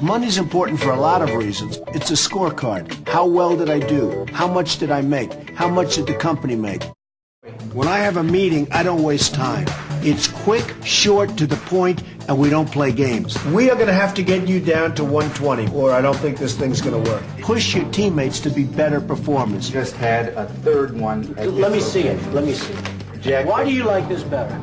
Money's important for a lot of reasons. It's a scorecard. How well did I do? How much did I make? How much did the company make? When I have a meeting, I don't waste time. It's quick, short, to the point, and we don't play games. We are going to have to get you down to 120, or I don't think this thing's going to work. Push your teammates to be better performers. Just had a third one. Let me see it. Let me see it. Jack, why do you like this better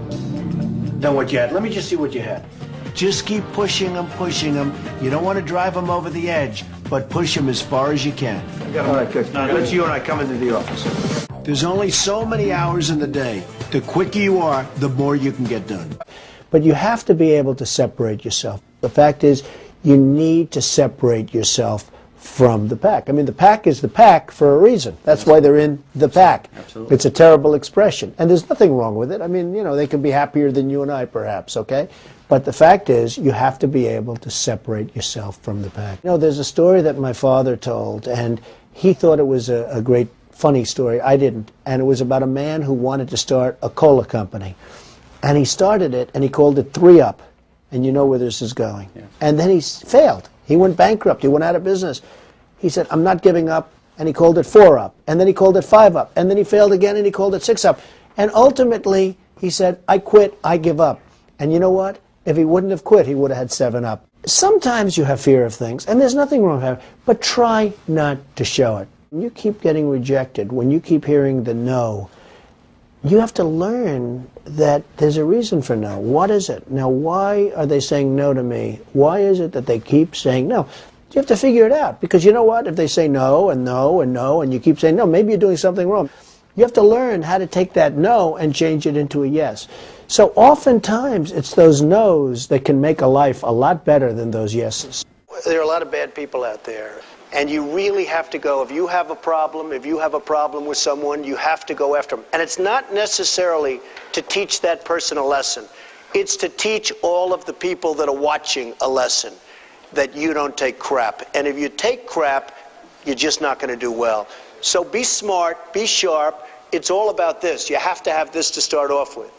than what you had? Let me just see what you had. Just keep pushing them, pushing them. You don't want to drive them over the edge, but push them as far as you can. All right, good. Now let's you and I come into the office. There's only so many hours in the day. The quicker you are, the more you can get done. But you have to be able to separate yourself. The fact is, you need to separate yourself from the pack. I mean, the pack is the pack for a reason. That's why they're in the pack. Absolutely. It's a terrible expression. And there's nothing wrong with it. I mean, you know, they can be happier than you and I, perhaps, okay? But the fact is, you have to be able to separate yourself from the pack. You know, there's a story that my father told, and he thought it was a great, funny story. I didn't. And it was about a man who wanted to start a cola company. And he started it, and he called it 3-Up. And you know where this is going. Yeah. And then he failed. He went bankrupt. He went out of business. He said, I'm not giving up. And he called it 4-Up. And then he called it 5-Up. And then he failed again, and he called it 6-Up. And ultimately, he said, I quit. I give up. And you know what? If he wouldn't have quit, he would have had 7-Up. Sometimes you have fear of things, and there's nothing wrong with that, but try not to show it. When you keep getting rejected, when you keep hearing the no, you have to learn that there's a reason for no. What is it? Now, why are they saying no to me? Why is it that they keep saying no? You have to figure it out, because you know what? If they say no and no and no, and you keep saying no, maybe you're doing something wrong. You have to learn how to take that no and change it into a yes. So oftentimes, it's those no's that can make a life a lot better than those yeses. There are a lot of bad people out there. And you really have to go, if you have a problem with someone, you have to go after them. And it's not necessarily to teach that person a lesson. It's to teach all of the people that are watching a lesson, that you don't take crap. And if you take crap, you're just not going to do well. So be smart, be sharp. It's all about this. You have to have this to start off with.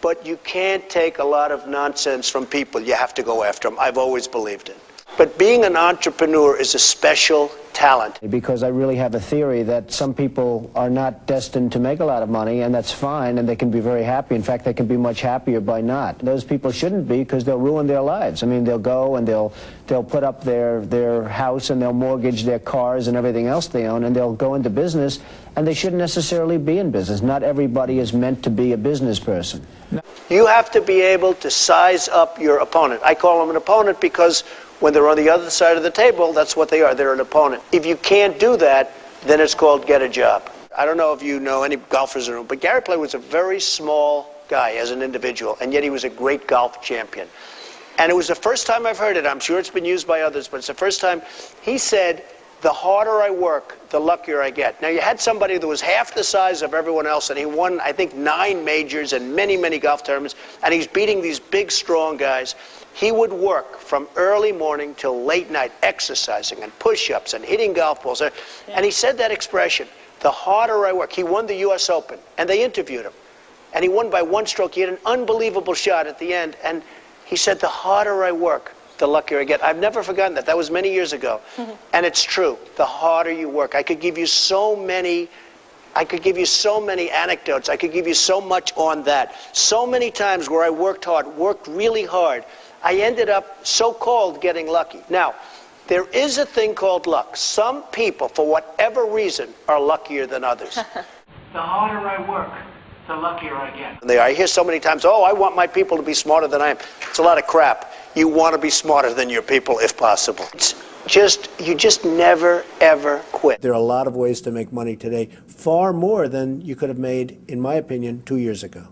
But you can't take a lot of nonsense from people. You have to go after them. I've always believed it. But being an entrepreneur is a special talent. Because I really have a theory that some people are not destined to make a lot of money, and that's fine, and they can be very happy. In fact, they can be much happier by not. Those people shouldn't be, because they'll ruin their lives. I mean, they'll go and they'll put up their house, and they'll mortgage their cars and everything else they own, and they'll go into business, and they shouldn't necessarily be in business. Not everybody is meant to be a business person. You have to be able to size up your opponent. I call them an opponent because when they're on the other side of the table, that's what they are. They're an opponent. If you can't do that, then it's called get a job. I don't know if you know any golfers in the room, but Gary Player was a very small guy as an individual, and yet he was a great golf champion. And it was the first time I've heard it. I'm sure it's been used by others, but it's the first time he said, the harder I work, the luckier I get. Now, you had somebody that was half the size of everyone else, and he won, I think, 9 majors and many, many golf tournaments, and he's beating these big, strong guys. He would work from early morning till late night, exercising and push-ups and hitting golf balls. Yeah. And he said that expression, the harder I work. He won the U.S. Open, and they interviewed him. And he won by 1 stroke. He had an unbelievable shot at the end, and he said, the harder I work, the luckier I get. I've never forgotten that. That was many years ago. And it's true. The harder you work. I could give you so many anecdotes. I could give you so much on that. So many times where I worked hard, worked really hard, I ended up so-called getting lucky. Now, there is a thing called luck. Some people, for whatever reason, are luckier than others. The harder I work, the luckier I get. I hear so many times, oh, I want my people to be smarter than I am. It's a lot of crap. You want to be smarter than your people if possible. You just never, ever quit. There are a lot of ways to make money today, far more than you could have made, in my opinion, 2 years ago.